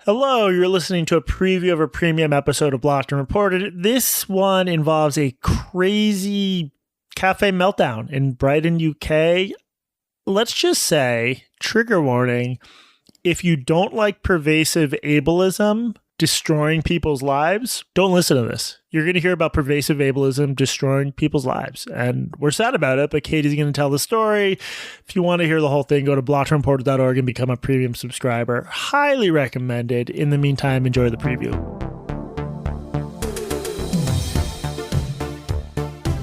Hello, you're listening to a preview of a premium episode of Blocked and Reported. This one involves a crazy cafe meltdown in Brighton, UK. Let's just say, trigger warning, if you don't like pervasive ableism destroying people's lives, don't listen to this. You're going to hear about pervasive ableism destroying people's lives. And we're sad about it, but Katie's going to tell the story. If you want to hear the whole thing, go to blockedandreported.org and become a premium subscriber. Highly recommended. In the meantime, enjoy the preview.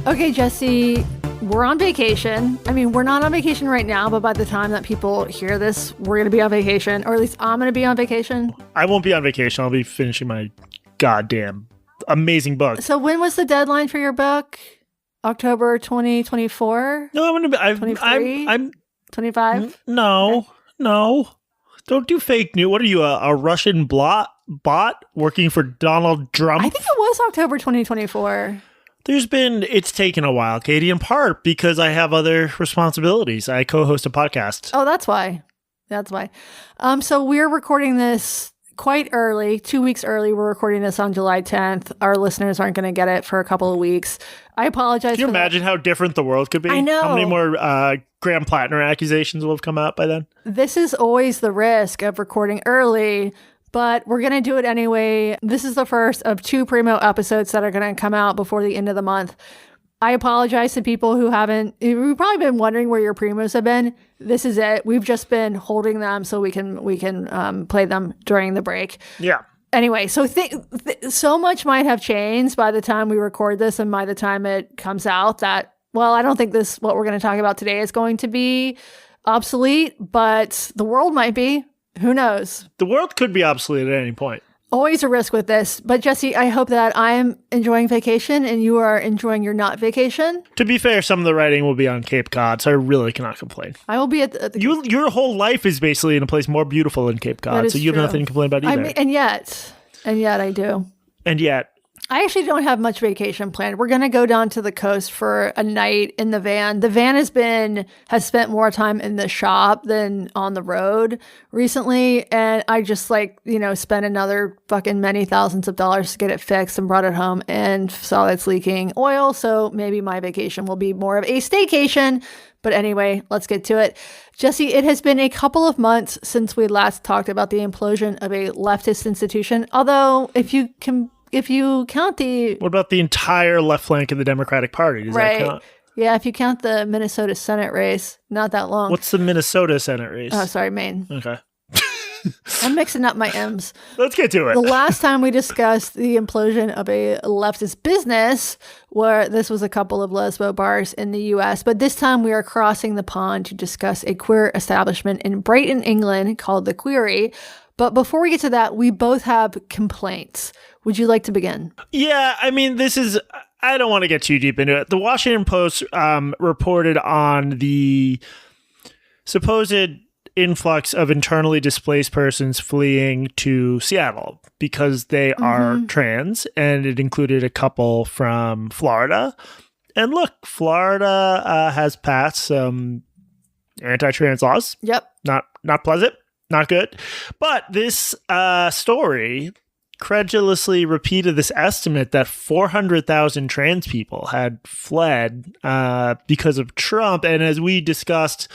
Okay, Jesse, we're on vacation. I mean, we're not on vacation right now, but by the time that people hear this, we're going to be on vacation, or at least I'm going to be on vacation. I won't be on vacation. I'll be finishing my goddamn amazing book. So when was the deadline for your book? October 2024? No, I'm going to be... 23? I'm 25? No. Don't do fake news. What are you, a Russian bot working for Donald Trump? I think it was October 2024. It's taken a while, Katie, in part because I have other responsibilities. I co-host a podcast. Oh, that's why. So we're recording this quite early, 2 weeks early. We're recording this on July 10th. Our listeners aren't going to get it for a couple of weeks. I apologize. Can you imagine how different the world could be? I know. How many more Graham Plattner accusations will have come out by then? This is always the risk of recording early, but we're going to do it anyway. This is the first of 2 Primo episodes that are going to come out before the end of the month. I apologize to people who we've probably been wondering where your Primos have been. This is it. We've just been holding them so we can play them during the break. Yeah. Anyway, so so much might have changed by the time we record this and by the time it comes out that, well, I don't think what we're going to talk about today is going to be obsolete, but the world might be. Who knows? The world could be obsolete at any point. Always a risk with this. But Jesse, I hope that I'm enjoying vacation and you are enjoying your not vacation. To be fair, some of the writing will be on Cape Cod, so I really cannot complain. I will be at the your whole life is basically in a place more beautiful than Cape Cod, so you have nothing to complain about either. And yet I do. And yet. I actually don't have much vacation planned. We're going to go down to the coast for a night in the van. The van has spent more time in the shop than on the road recently. And I just spent another fucking many thousands of dollars to get it fixed and brought it home and saw it's leaking oil. So maybe my vacation will be more of a staycation. But anyway, let's get to it. Jesse, it has been a couple of months since we last talked about the implosion of a leftist institution. Although if you count the... What about the entire left flank of the Democratic Party? Does that count? Yeah, if you count the Minnesota Senate race, not that long. What's the Minnesota Senate race? Oh, sorry, Maine. Okay. I'm mixing up my M's. Let's get to it. The last time we discussed the implosion of a leftist business, where this was a couple of lesbo bars in the U.S., but this time we are crossing the pond to discuss a queer establishment in Brighton, England called the Queery. But before we get to that, we both have complaints. Would you like to begin? Yeah, I mean, I don't want to get too deep into it. The Washington Post reported on the supposed influx of internally displaced persons fleeing to Seattle because they are trans, and it included a couple from Florida. And look, Florida has passed some anti-trans laws. Yep. Not pleasant. Not good. But this story credulously repeated this estimate that 400,000 trans people had fled because of Trump. And as we discussed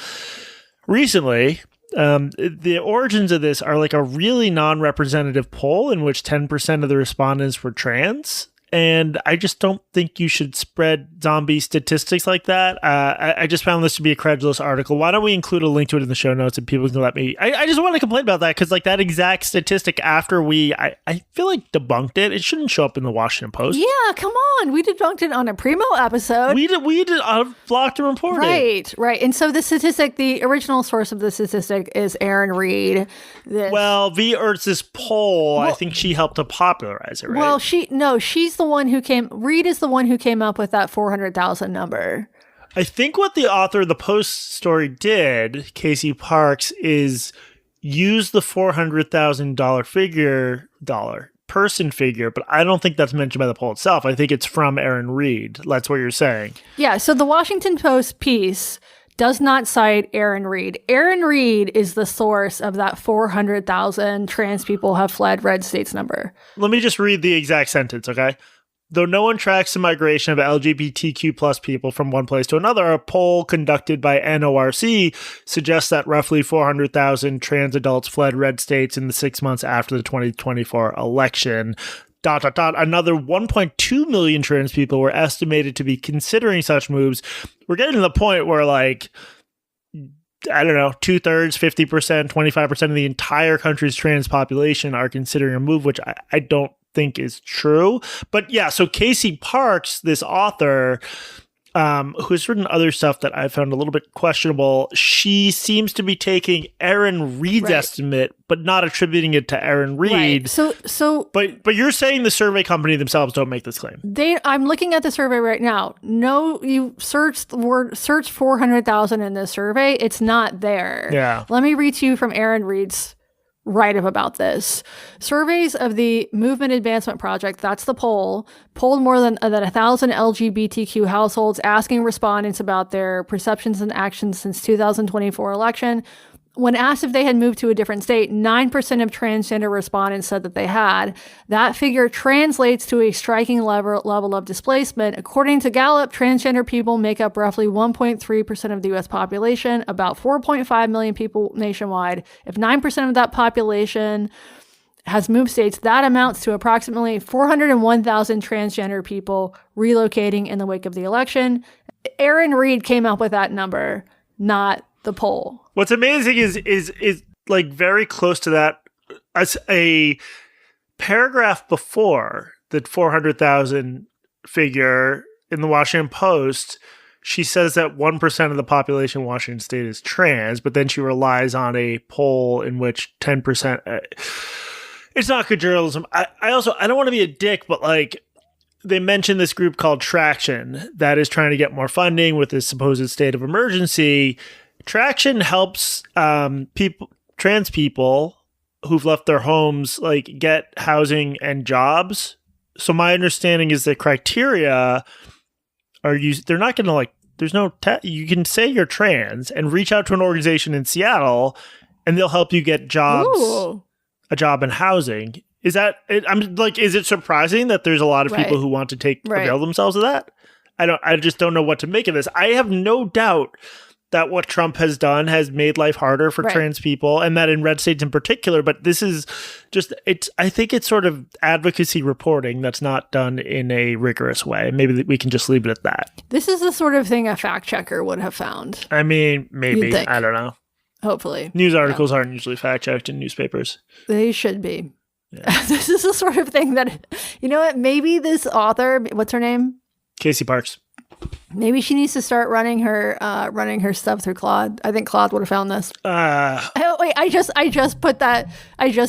recently, the origins of this are like a really non-representative poll in which 10% of the respondents were trans. And I just don't think you should spread zombie statistics like that. I just found this to be a credulous article. Why don't we include a link to it in the show notes and people can let me... I just want to complain about that because like that exact statistic after I feel like debunked it. It shouldn't show up in the Washington Post. Yeah, come on. We debunked it on a Primo episode. We did Blocked and Reported. Right. And so the original source of the statistic is Erin Reed. It's this poll. I think she helped to popularize it, right? Well, she's the one who Reed is the one who came up with that 400,000 number. I think what the author of the Post story did, Casey Parks, is use the $400,000 person figure, but I don't think that's mentioned by the poll itself. I think it's from Erin Reed. That's what you're saying. Yeah, so the Washington Post piece does not cite Erin Reed. Erin Reed is the source of that 400,000 trans people have fled red states number. Let me just read the exact sentence, okay? Though no one tracks the migration of LGBTQ plus people from one place to another, a poll conducted by NORC suggests that roughly 400,000 trans adults fled red states in the 6 months after the 2024 election. ... Another 1.2 million trans people were estimated to be considering such moves. We're getting to the point where, like, I don't know, 2/3, 50%, 25% of the entire country's trans population are considering a move, which I don't think is true. But yeah, so Casey Parks, this author, who's written other stuff that I found a little bit questionable, she seems to be taking Erin Reed's estimate, but not attributing it to Erin Reed. Right. But you're saying the survey company themselves don't make this claim. I'm looking at the survey right now. No, you search 400,000 in this survey. It's not there. Yeah. Let me read to you from Erin Reed's write-up about this. Surveys of the Movement Advancement Project, that's the poll, polled more than 1,000 LGBTQ households, asking respondents about their perceptions and actions since 2024 election. When asked if they had moved to a different state, 9% of transgender respondents said that they had. That figure translates to a striking level of displacement. According to Gallup, transgender people make up roughly 1.3% of the U.S. population, about 4.5 million people nationwide. If 9% of that population has moved states, that amounts to approximately 401,000 transgender people relocating in the wake of the election. Erin Reed came up with that number, not the poll. What's amazing is like very close to that. As a paragraph before the 400,000 figure in the Washington Post, she says that 1% of the population in Washington State is trans, but then she relies on a poll in which 10%. It's not good journalism. I don't want to be a dick, but like, they mentioned this group called Traction that is trying to get more funding with this supposed state of emergency. Traction helps trans people who've left their homes like get housing and jobs. So my understanding is the criteria are they're not going to like. There's no you can say you're trans and reach out to an organization in Seattle, and they'll help you get jobs, a job in housing. Is that? I'm like, is it surprising that there's a lot of people who want to avail themselves of that? I just don't know what to make of this. I have no doubt that what Trump has done has made life harder for trans people, and that in red states in particular. But this is just, I think it's sort of advocacy reporting that's not done in a rigorous way. Maybe we can just leave it at that. This is the sort of thing a fact checker would have found. I mean, maybe. I don't know. Hopefully. News articles aren't usually fact checked in newspapers. They should be. Yeah. This is the sort of thing that, you know what, maybe this author, what's her name? Casey Parks. Maybe she needs to start running her stuff through Claude. I think Claude would have found this. Wait, I just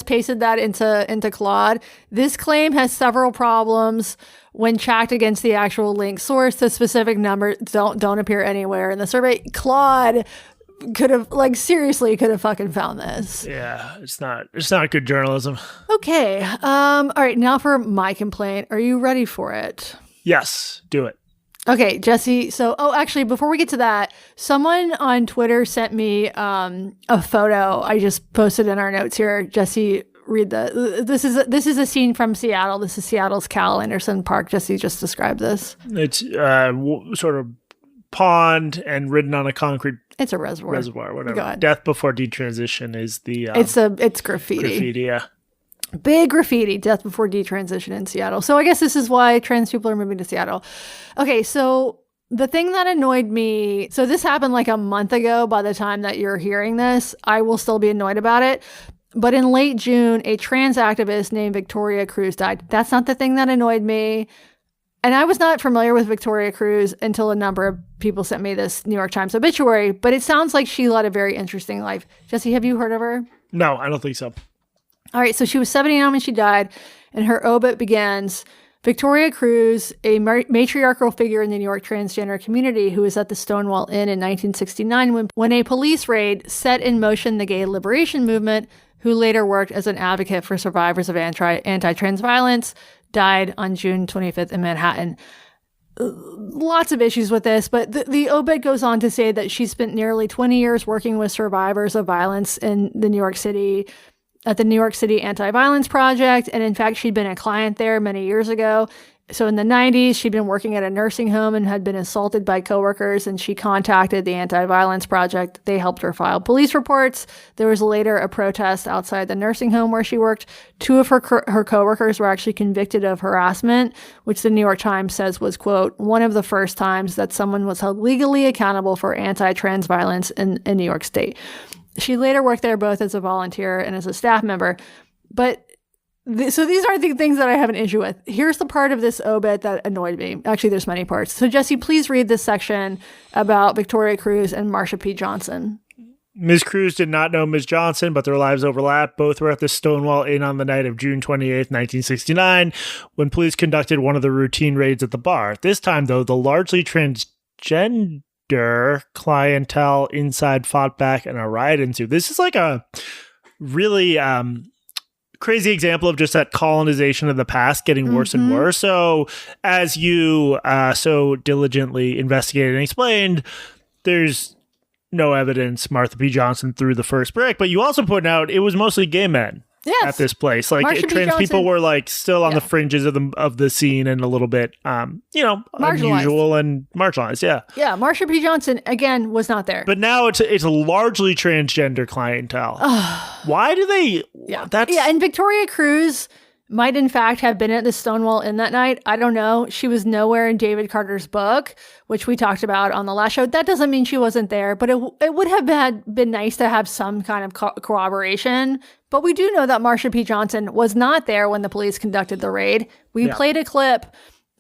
pasted that into Claude. This claim has several problems when checked against the actual link source. The specific numbers don't appear anywhere in the survey. Claude could have seriously fucking found this. Yeah, it's not good journalism. Okay. All right, now for my complaint. Are you ready for it? Yes, do it. Okay, Jesse. So, actually, before we get to that, someone on Twitter sent me a photo. I just posted in our notes here. Jesse, read this is a scene from Seattle. This is Seattle's Cal Anderson Park. Jesse just described this. It's sort of pond and written on a concrete. It's a reservoir. Whatever. Go ahead. Death before detransition is the. It's graffiti. Graffiti, yeah. Big graffiti, death before detransition in Seattle. So I guess this is why trans people are moving to Seattle. Okay, so the thing that annoyed me, so this happened like a month ago by the time that you're hearing this. I will still be annoyed about it. But in late June, a trans activist named Victoria Cruz died. That's not the thing that annoyed me. And I was not familiar with Victoria Cruz until a number of people sent me this New York Times obituary. But it sounds like she led a very interesting life. Jesse, have you heard of her? No, I don't think so. All right, so she was 79 when she died, and her obit begins, Victoria Cruz, a matriarchal figure in the New York transgender community who was at the Stonewall Inn in 1969 when a police raid set in motion the gay liberation movement, who later worked as an advocate for survivors of anti-trans violence, died on June 25th in Manhattan. lots of issues with this, but the obit goes on to say that she spent nearly 20 years working with survivors of violence in the New York City, at the New York City Anti-Violence Project. And in fact, she'd been a client there many years ago. So in the 90s, she'd been working at a nursing home and had been assaulted by coworkers, and she contacted the Anti-Violence Project. They helped her file police reports. There was later a protest outside the nursing home where she worked. 2 of her coworkers were actually convicted of harassment, which the New York Times says was, quote, one of the first times that someone was held legally accountable for anti-trans violence in New York State. She later worked there both as a volunteer and as a staff member. But so these are the things that I have an issue with. Here's the part of this obit that annoyed me. Actually, there's many parts. So Jesse, please read this section about Victoria Cruz and Marsha P. Johnson. Ms. Cruz did not know Ms. Johnson, but their lives overlapped. Both were at the Stonewall Inn on the night of June 28th, 1969, when police conducted one of the routine raids at the bar. This time, though, the largely transgender clientele inside fought back and a riot ensued. This is like a really crazy example of just that colonization of the past getting worse and worse. So as you so diligently investigated and explained, there's no evidence Martha P. Johnson threw the first brick, but you also pointed out it was mostly gay men. Yes. At this place. Like trans people were like still on the fringes of the scene and a little bit, unusual and marginalized. Yeah. Yeah. Marsha P. Johnson, again, was not there. But now it's a largely transgender clientele. Why do they? Yeah. And Victoria Cruz might in fact have been at the Stonewall Inn that night. I don't know. She was nowhere in David Carter's book, which we talked about on the last show. That doesn't mean she wasn't there, but it would have been nice to have some kind of corroboration. But we do know that Marsha P. Johnson was not there when the police conducted the raid. We played a clip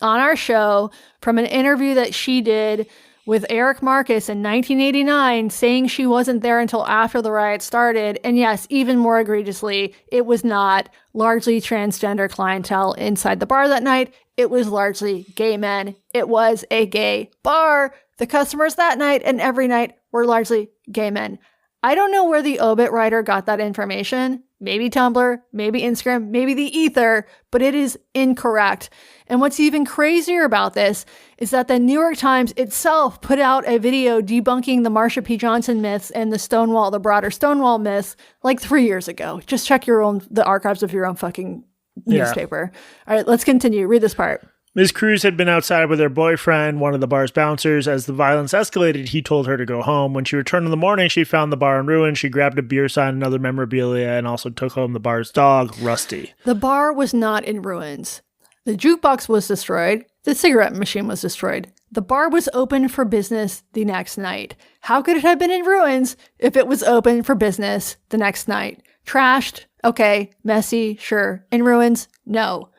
on our show from an interview that she did with Eric Marcus in 1989, saying she wasn't there until after the riot started. And yes, even more egregiously, it was not largely transgender clientele inside the bar that night. It was largely gay men. It was a gay bar. The customers that night and every night were largely gay men. I don't know where the obit writer got that information. Maybe Tumblr, maybe Instagram, maybe the ether, but it is incorrect. And what's even crazier about this is that the New York Times itself put out a video debunking the Marsha P. Johnson myths and the broader Stonewall myths like 3 years ago. Just check the archives of your own fucking newspaper. All right, let's continue. Read this part. Ms. Cruz had been outside with her boyfriend, one of the bar's bouncers. As the violence escalated, he told her to go home. When she returned in the morning, she found the bar in ruins. She grabbed a beer sign and other memorabilia and also took home the bar's dog, Rusty. The bar was not in ruins. The jukebox was destroyed. The cigarette machine was destroyed. The bar was open for business the next night. How could it have been in ruins if it was open for business the next night? Trashed? Okay. Messy? Sure. In ruins? No.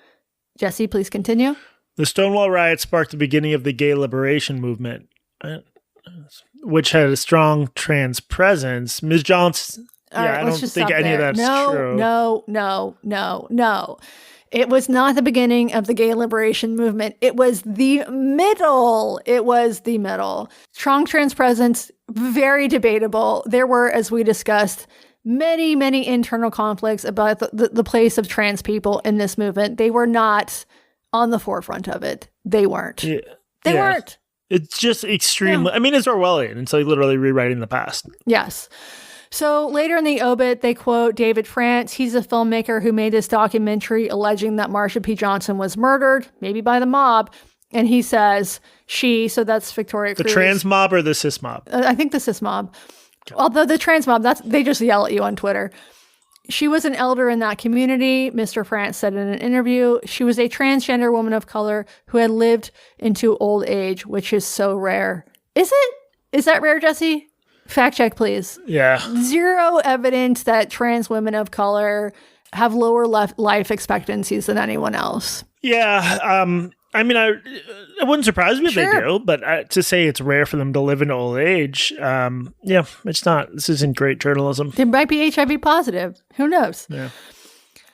Jesse, please continue. The Stonewall riot sparked the beginning of the gay liberation movement, which had a strong trans presence. Ms. Johnson, I don't think any of that's true. No. It was not the beginning of the gay liberation movement. It was the middle. Strong trans presence, very debatable. There were, as we discussed, many, many internal conflicts about the place of trans people in this movement. They were not on the forefront of it. They weren't. They weren't. It's just extremely, I mean, it's Orwellian. It's like literally rewriting the past. Yes. So later in the obit, they quote David France. He's a filmmaker who made this documentary alleging that Marsha P. Johnson was murdered, maybe by the mob. And he says so that's Victoria Cruz. The trans mob or the cis mob? I think the cis mob. Okay. Although the trans mob, they just yell at you on Twitter. She was an elder in that community, Mr. France said in an interview. She was a transgender woman of color who had lived into old age, which is so rare. Is it? Is that rare, Jesse? Fact check, please. Yeah. Zero evidence that trans women of color have lower life expectancies than anyone else. Yeah. I mean, it wouldn't surprise me if they do, but to say it's rare for them to live in old age, it's not. This isn't great journalism. They might be HIV positive. Who knows? Yeah.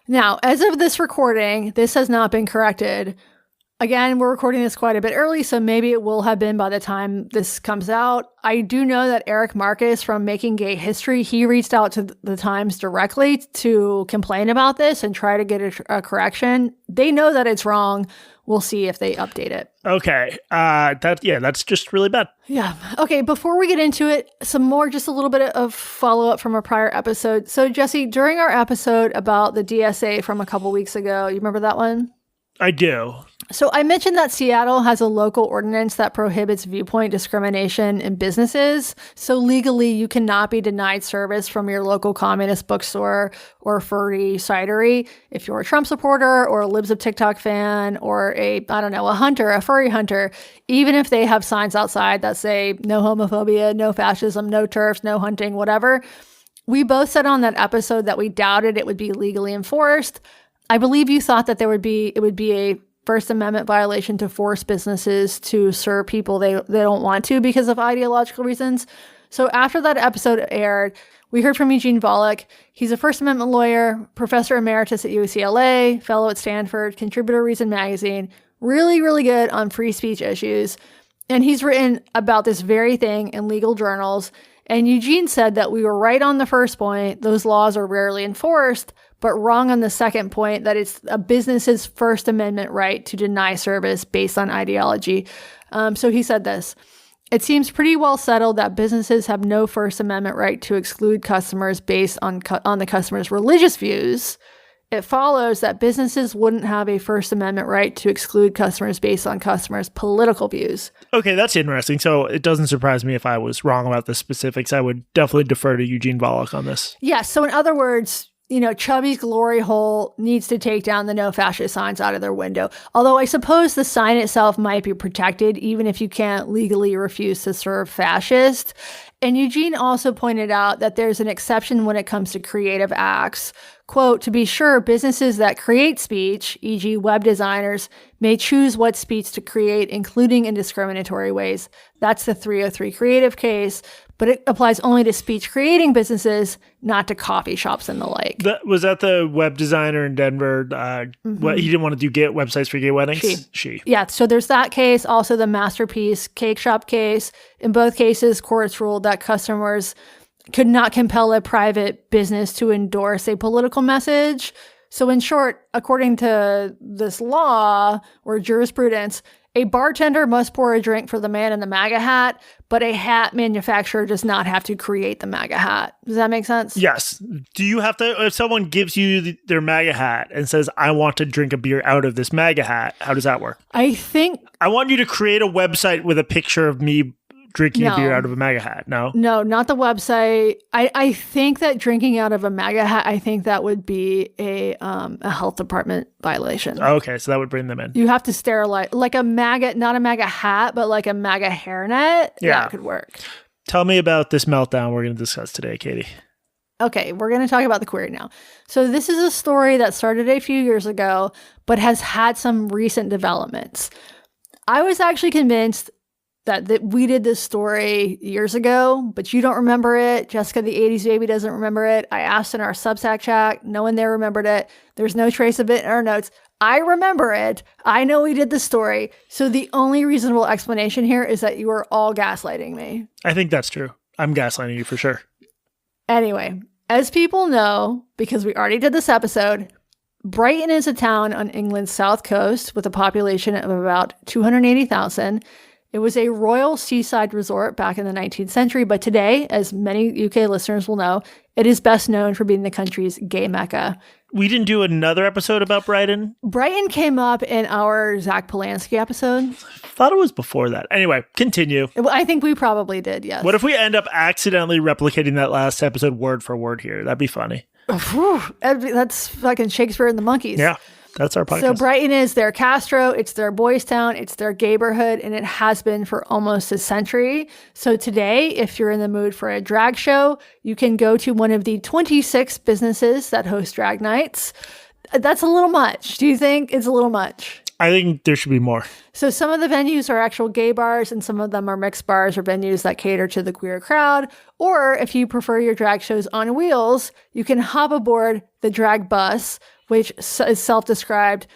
Now, as of this recording, this has not been corrected. Again, we're recording this quite a bit early, so maybe it will have been by the time this comes out. I do know that Eric Marcus from Making Gay History, he reached out to the Times directly to complain about this and try to get a correction. They know that it's wrong. We'll see if they update it. Okay. That's just really bad. Yeah. Okay, before we get into it, just a little bit of follow-up from a prior episode. So, Jesse, during our episode about the DSA from a couple weeks ago, you remember that one? I do. So I mentioned that Seattle has a local ordinance that prohibits viewpoint discrimination in businesses. So legally, you cannot be denied service from your local communist bookstore or furry cidery if you're a Trump supporter or a Libs of TikTok fan or a furry hunter, even if they have signs outside that say no homophobia, no fascism, no TERFs, no hunting, whatever. We both said on that episode that we doubted it would be legally enforced. I believe you thought that it would be a First Amendment violation to force businesses to serve people they don't want to because of ideological reasons. So after that episode aired, we heard from Eugene Volokh. He's a First Amendment lawyer, professor emeritus at UCLA, fellow at Stanford, contributor to Reason Magazine, really, really good on free speech issues. And he's written about this very thing in legal journals. And Eugene said that we were right on the first point. Those laws are rarely enforced, but wrong on the second point, that it's a business's First Amendment right to deny service based on ideology. So he said this: it seems pretty well settled that businesses have no First Amendment right to exclude customers based on the customer's religious views. It follows that businesses wouldn't have a First Amendment right to exclude customers based on customers' political views. Okay, that's interesting. So it doesn't surprise me if I was wrong about the specifics. I would definitely defer to Eugene Volokh on this. Yeah, so in other words, Chubby's glory hole needs to take down the no fascist signs out of their window. Although I suppose the sign itself might be protected, even if you can't legally refuse to serve fascist. And Eugene also pointed out that there's an exception when it comes to creative acts. Quote, to be sure, businesses that create speech, e.g. web designers, may choose what speech to create, including in discriminatory ways. That's the 303 creative case, but it applies only to speech creating businesses, not to coffee shops and the like. Was that the web designer in Denver? He didn't want to do websites for gay weddings? She. Yeah, so there's that case, also the Masterpiece Cake Shop case. In both cases, courts ruled that customers could not compel a private business to endorse a political message. So in short, according to this law or jurisprudence, a bartender must pour a drink for the man in the MAGA hat, but a hat manufacturer does not have to create the MAGA hat. Does that make sense? Yes. Do you have to, if someone gives you their MAGA hat and says, I want to drink a beer out of this MAGA hat, how does that work? I want you to create a website with a picture of me drinking a beer out of a MAGA hat. No, not the website. I think that drinking out of a MAGA hat, I think that would be a health department violation. Okay, so that would bring them in. You have to sterilize, like a MAGA, not a MAGA hat, but like a MAGA hairnet. Yeah, that could work. Tell me about this meltdown we're going to discuss today, Katie. Okay, we're going to talk about the Queery now. So this is a story that started a few years ago, but has had some recent developments. I was actually convinced that we did this story years ago, but you don't remember it. Jessica, the 80s baby, doesn't remember it. I asked in our Substack chat. No one there remembered it. There's no trace of it in our notes. I remember it. I know we did the story. So the only reasonable explanation here is that you are all gaslighting me. I think that's true. I'm gaslighting you for sure. Anyway, as people know, because we already did this episode, Brighton is a town on England's south coast with a population of about 280,000. It was a royal seaside resort back in the 19th century, but today, as many UK listeners will know, it is best known for being the country's gay mecca. We didn't do another episode about Brighton? Brighton came up in our Zach Polanski episode. I thought it was before that. Anyway, continue. I think we probably did, yes. What if we end up accidentally replicating that last episode word for word here? That'd be funny. That's fucking Shakespeare and the Monkeys. Yeah. That's our podcast. So Brighton is their Castro, it's their boys town, it's their gayborhood, and it has been for almost a century. So today, if you're in the mood for a drag show, you can go to one of the 26 businesses that host drag nights. That's a little much. Do you think it's a little much? I think there should be more. So some of the venues are actual gay bars, and some of them are mixed bars or venues that cater to the queer crowd. Or if you prefer your drag shows on wheels, you can hop aboard the drag bus, which is self-described.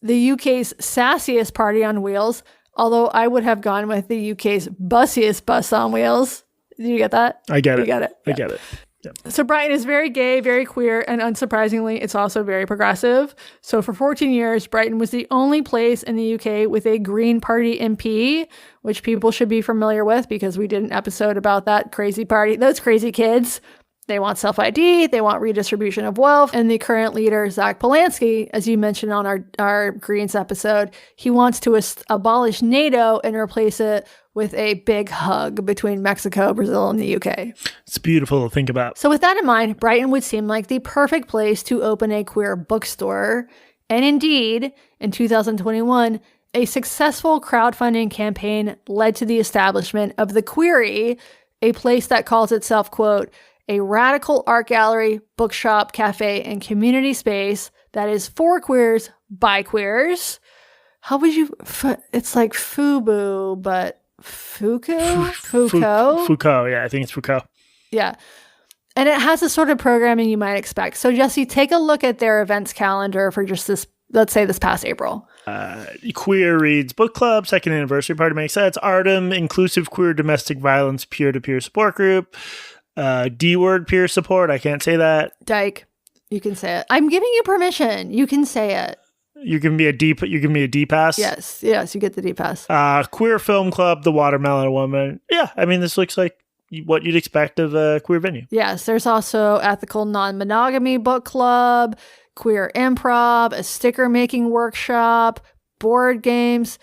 the UK's sassiest party on wheels, although I would have gone with the UK's bussiest bus on wheels. Did you get that? I get it. You got it. I get it. Yep. So Brighton is very gay, very queer, and unsurprisingly, it's also very progressive. So for 14 years, Brighton was the only place in the UK with a Green Party MP, which people should be familiar with because we did an episode about that crazy party. Those crazy kids. They want self-ID, they want redistribution of wealth, and the current leader, Zach Polanski, as you mentioned on our Greens episode, he wants to abolish NATO and replace it with a big hug between Mexico, Brazil, and the UK. It's beautiful to think about. So with that in mind, Brighton would seem like the perfect place to open a queer bookstore. And indeed, in 2021, a successful crowdfunding campaign led to the establishment of the Queery, a place that calls itself, quote, a radical art gallery, bookshop, cafe, and community space that is for queers by queers. How would you... It's like FUBU, but Foucault? Foucault, yeah, I think it's Foucault. Yeah. And it has the sort of programming you might expect. So, Jesse, take a look at their events calendar for just this, let's say this past April. Queer Reads Book Club, second anniversary party makes sense. Artem, inclusive queer domestic violence peer-to-peer support group. D-word peer support, I can't say that. Dyke, you can say it. I'm giving you permission. You can say it. You give me a D pass? Yes, you get the D pass. Queer Film Club, The Watermelon Woman. Yeah, I mean, this looks like what you'd expect of a queer venue. Yes, there's also Ethical Non-Monogamy Book Club, Queer Improv, a sticker making workshop, board games,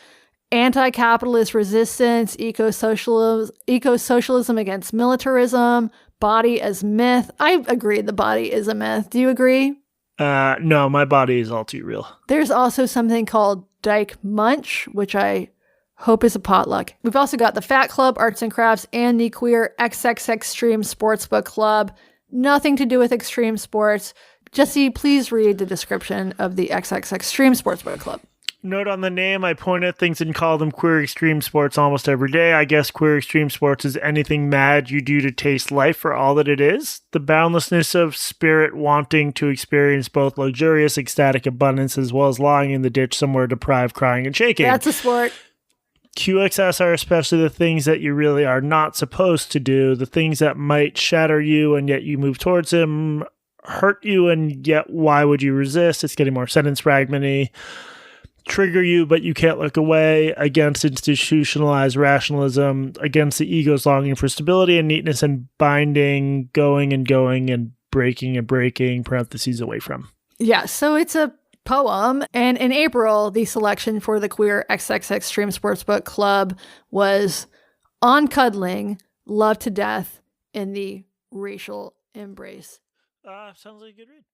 anti-capitalist resistance, eco-socialism against militarism, body as myth. I agree the body is a myth. Do you agree? No, my body is all too real. There's also something called Dyke Munch, which I hope is a potluck. We've also got the Fat Club, Arts and Crafts, and the Queer XX Extreme Sportsbook Club. Nothing to do with extreme sports. Jesse, please read the description of the XX Extreme Sportsbook Club. Note on the name, I point at things and call them queer extreme sports almost every day. I guess queer extreme sports is anything mad you do to taste life for all that it is. The boundlessness of spirit wanting to experience both luxurious, ecstatic abundance as well as lying in the ditch somewhere deprived, crying, and shaking. That's a sport. QXS are especially the things that you really are not supposed to do, the things that might shatter you and yet you move towards them, hurt you and yet why would you resist? It's getting more sentence fragmenty. Trigger you, but you can't look away, against institutionalized rationalism, against the ego's longing for stability and neatness and binding, going and breaking, parentheses away from. Yeah, so it's a poem. And in April, the selection for the Queer XX Extreme Sportsbook Club was On Cuddling, Love to Death, in the Racial Embrace. Sounds like a good read.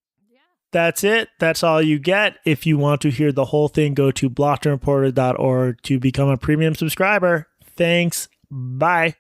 That's it. That's all you get. If you want to hear the whole thing, go to blockandreported.org to become a premium subscriber. Thanks. Bye.